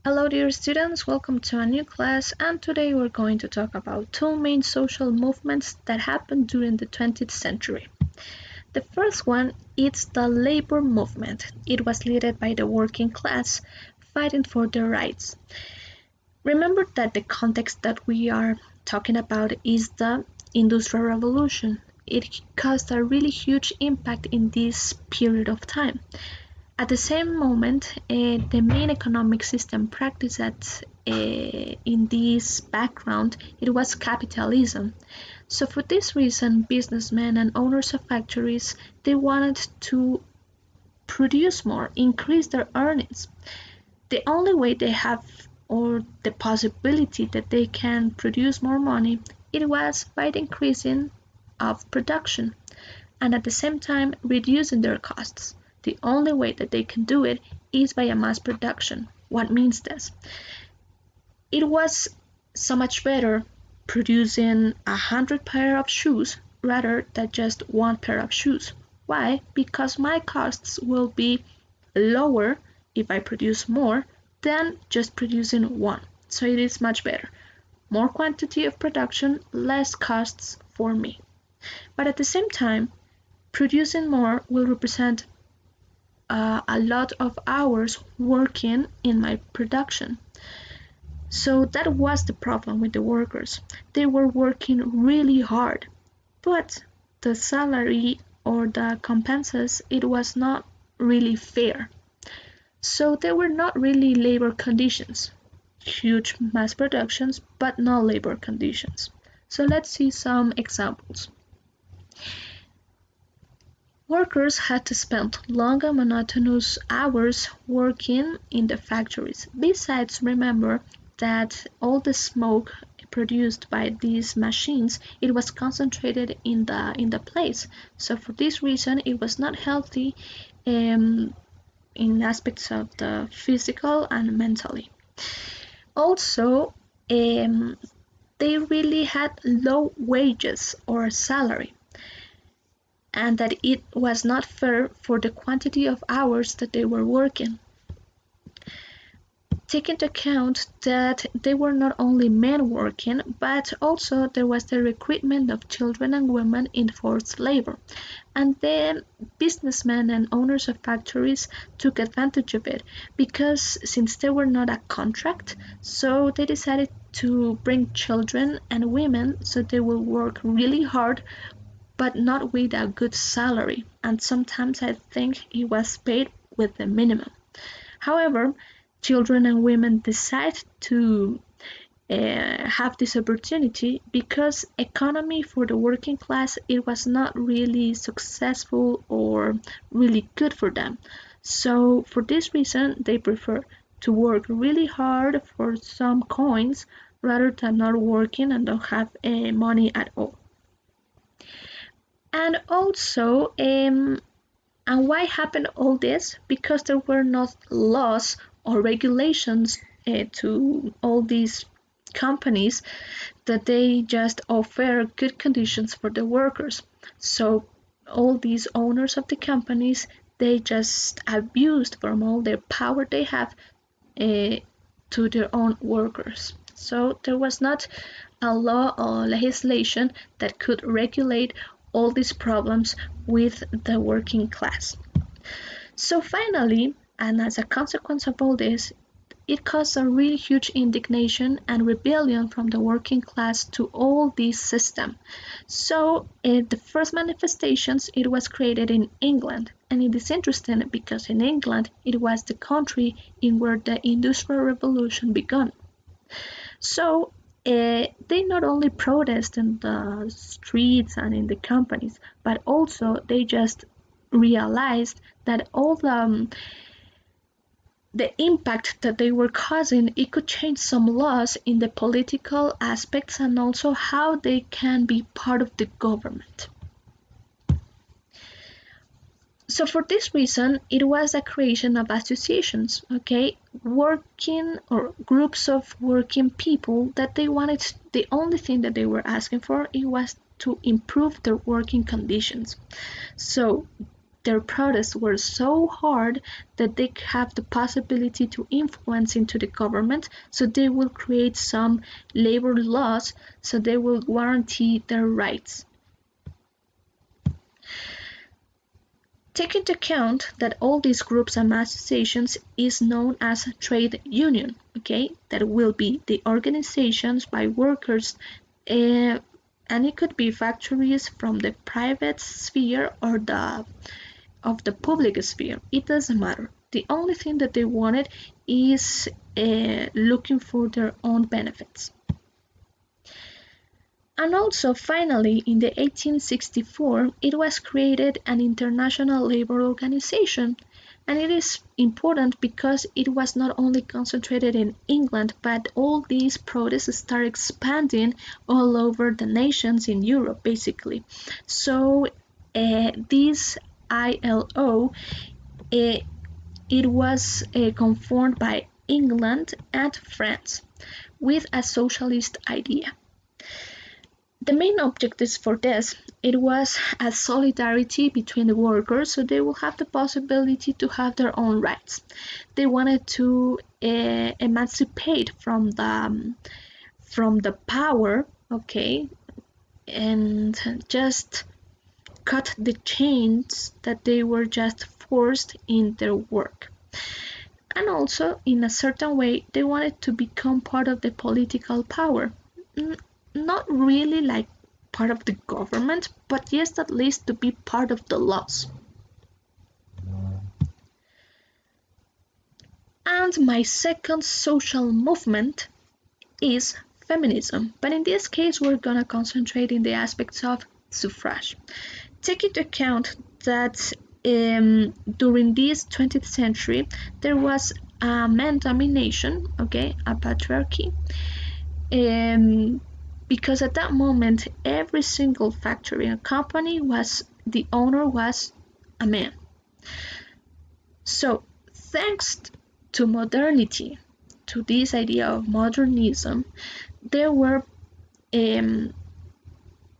Hello, dear students, welcome to a new class. And today we're going to talk about two main social movements that happened during the 20th century. The first one is the labor movement. It was led by the working class fighting for their rights. Remember that the context that we are talking about is the Industrial Revolution. It caused a really huge impact in this period of time. At the same moment, the main economic system practiced in this background, it was capitalism. So for this reason, businessmen and owners of factories, they wanted to produce more, increase their earnings. The only way they have or the possibility that they can produce more money, it was by the increasing of production and at the same time reducing their costs. The only way that they can do it is by a mass production. What means this? It was so much better producing 100 pair of shoes rather than just one pair of shoes. Why? Because my costs will be lower if I produce more than just producing one. So it is much better. More quantity of production, less costs for me. But at the same time, producing more will represent a lot of hours working in my production. So that was the problem with the workers. They were working really hard, but the salary or the compenses, it was not really fair. So there were not really labor conditions. Huge mass productions, but no labor conditions. So let's see some examples. Workers had to spend long and monotonous hours working in the factories. Besides, remember that all the smoke produced by these machines, it was concentrated in the place. So for this reason, it was not healthy in aspects of the physical and mentally. Also, they really had low wages or salary and that it was not fair for the quantity of hours that they were working. Take into account that there were not only men working, but also there was the recruitment of children and women in forced labor. And then businessmen and owners of factories took advantage of it because since there were not a contract, so they decided to bring children and women so they will work really hard but not with a good salary, and sometimes I think he was paid with the minimum. However, children and women decide to have this opportunity because economy for the working class it was not really successful or really good for them. So for this reason, they prefer to work really hard for some coins rather than not working and don't have money at all. And also, and why happened all this? Because there were not laws or regulations to all these companies that they just offer good conditions for the workers. So all these owners of the companies they just abused from all their power they have uh, to their own workers. So there was not a law or legislation that could regulate all these problems with the working class. So finally, and as a consequence of all this, it caused a really huge indignation and rebellion from the working class to all this system. So the first manifestations it was created in England, and it is interesting because in England it was the country in where the Industrial Revolution began. So they not only protest in the streets and in the companies, but also they just realized that all the impact that they were causing, it could change some laws in the political aspects and also how they can be part of the government. So for this reason, it was a creation of associations, okay, working or groups of working people that they wanted, the only thing that they were asking for, it was to improve their working conditions. So their protests were so hard that they have the possibility to influence into the government, so they will create some labor laws, so they will guarantee their rights. Take into account that all these groups and associations is known as trade union, okay? That will be the organizations by workers, and it could be factories from the private sphere or the public sphere. It doesn't matter. The only thing that they wanted is looking for their own benefits. And also, finally, in the 1864, it was created an international labor organization. And it is important because it was not only concentrated in England, but all these protests start expanding all over the nations in Europe, basically. So this ILO, it was conformed by England and France with a socialist idea. The main objectives for this, it was a solidarity between the workers, so they will have the possibility to have their own rights. They wanted to emancipate from the power, okay, and just cut the chains that they were just forced in their work. And also, in a certain way, they wanted to become part of the political power. Not really like part of the government, but yes, at least to be part of the laws. And my second social movement is feminism, but in this case we're gonna concentrate in the aspects of suffrage. Take into account that during this 20th century there was a man domination, okay, a patriarchy, because at that moment every single factory and company was the owner was a man. So thanks to modernity, to this idea of modernism, there were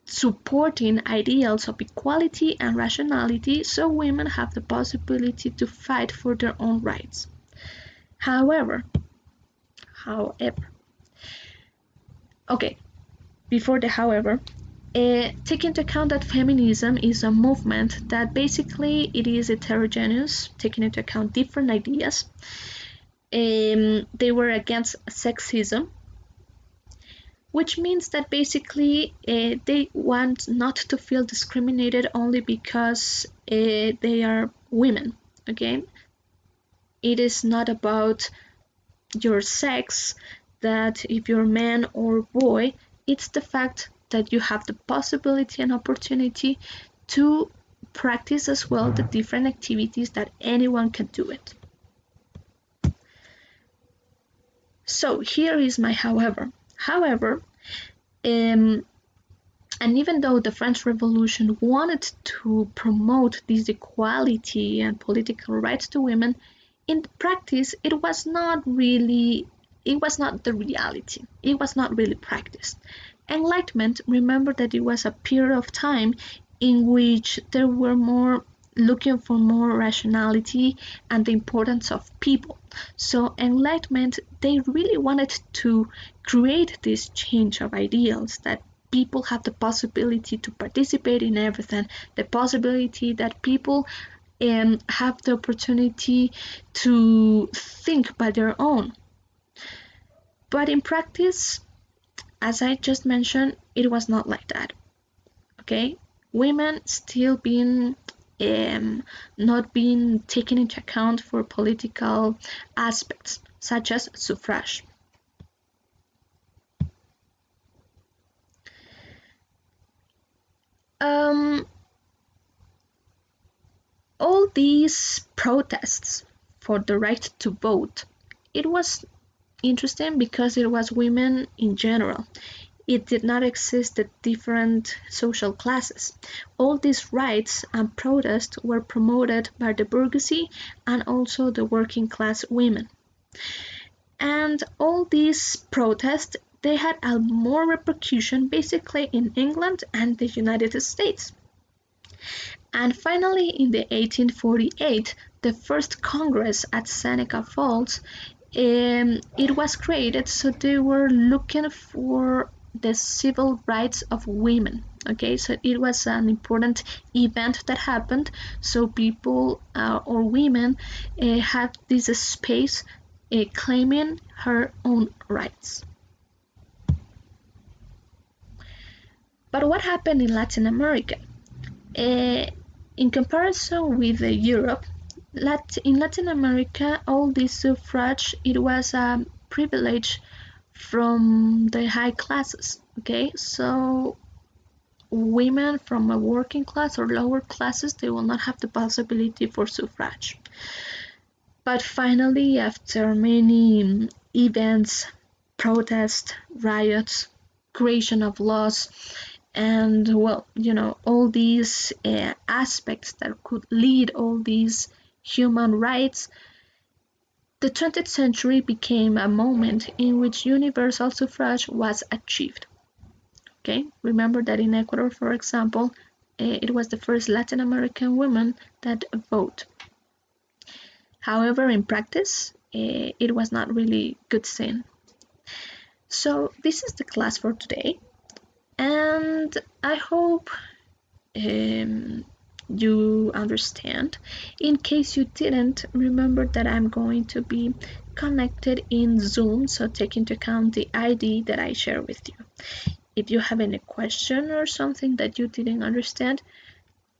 supporting ideals of equality and rationality, so women have the possibility to fight for their own rights. However, okay, before the however, take into account that feminism is a movement that basically it is heterogeneous, taking into account different ideas. They were against sexism, which means that basically they want not to feel discriminated only because they are women, okay? It is not about your sex, that if you're man or boy, it's the fact that you have the possibility and opportunity to practice as well the different activities that anyone can do it. So here is my however. However, and even though the French Revolution wanted to promote this equality and political rights to women, in practice it was not the reality. It was not really practiced. Enlightenment, remember that it was a period of time in which there were more looking for more rationality and the importance of people. So Enlightenment, they really wanted to create this change of ideals that people have the possibility to participate in everything, the possibility that people have the opportunity to think by their own. But in practice, as I just mentioned, it was not like that. Okay, women still being not being taken into account for political aspects such as suffrage. All these protests for the right to vote, it was interesting because it was women in general. It did not exist at different social classes. All these rights and protests were promoted by the bourgeoisie and also the working class women. And all these protests, they had a more repercussion basically in England and the United States. And finally, in the 1848, the first Congress at Seneca Falls, it was created, so they were looking for the civil rights of women. Okay, so it was an important event that happened, so people or women had this space claiming her own rights. But what happened in Latin America? Uh, in comparison with Europe, in Latin America, all this suffrage, it was a privilege from the high classes. Okay, so women from a working class or lower classes, they will not have the possibility for suffrage. But finally, after many events, protests, riots, creation of laws, and well, all these aspects that could lead all these human rights, the 20th century became a moment in which universal suffrage was achieved. Okay, remember that in Ecuador, for example, it was the first Latin American woman that vote. However, in practice, it was not really good seen. So this is the class for today, and I hope you understand. In case you didn't, remember that I'm going to be connected in Zoom, so take into account the ID that I share with you. If you have any question or something that you didn't understand,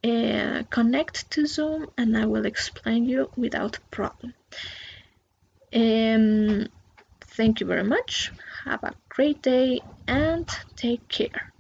connect to Zoom and I will explain you without problem. Thank you very much. Have a great day and take care.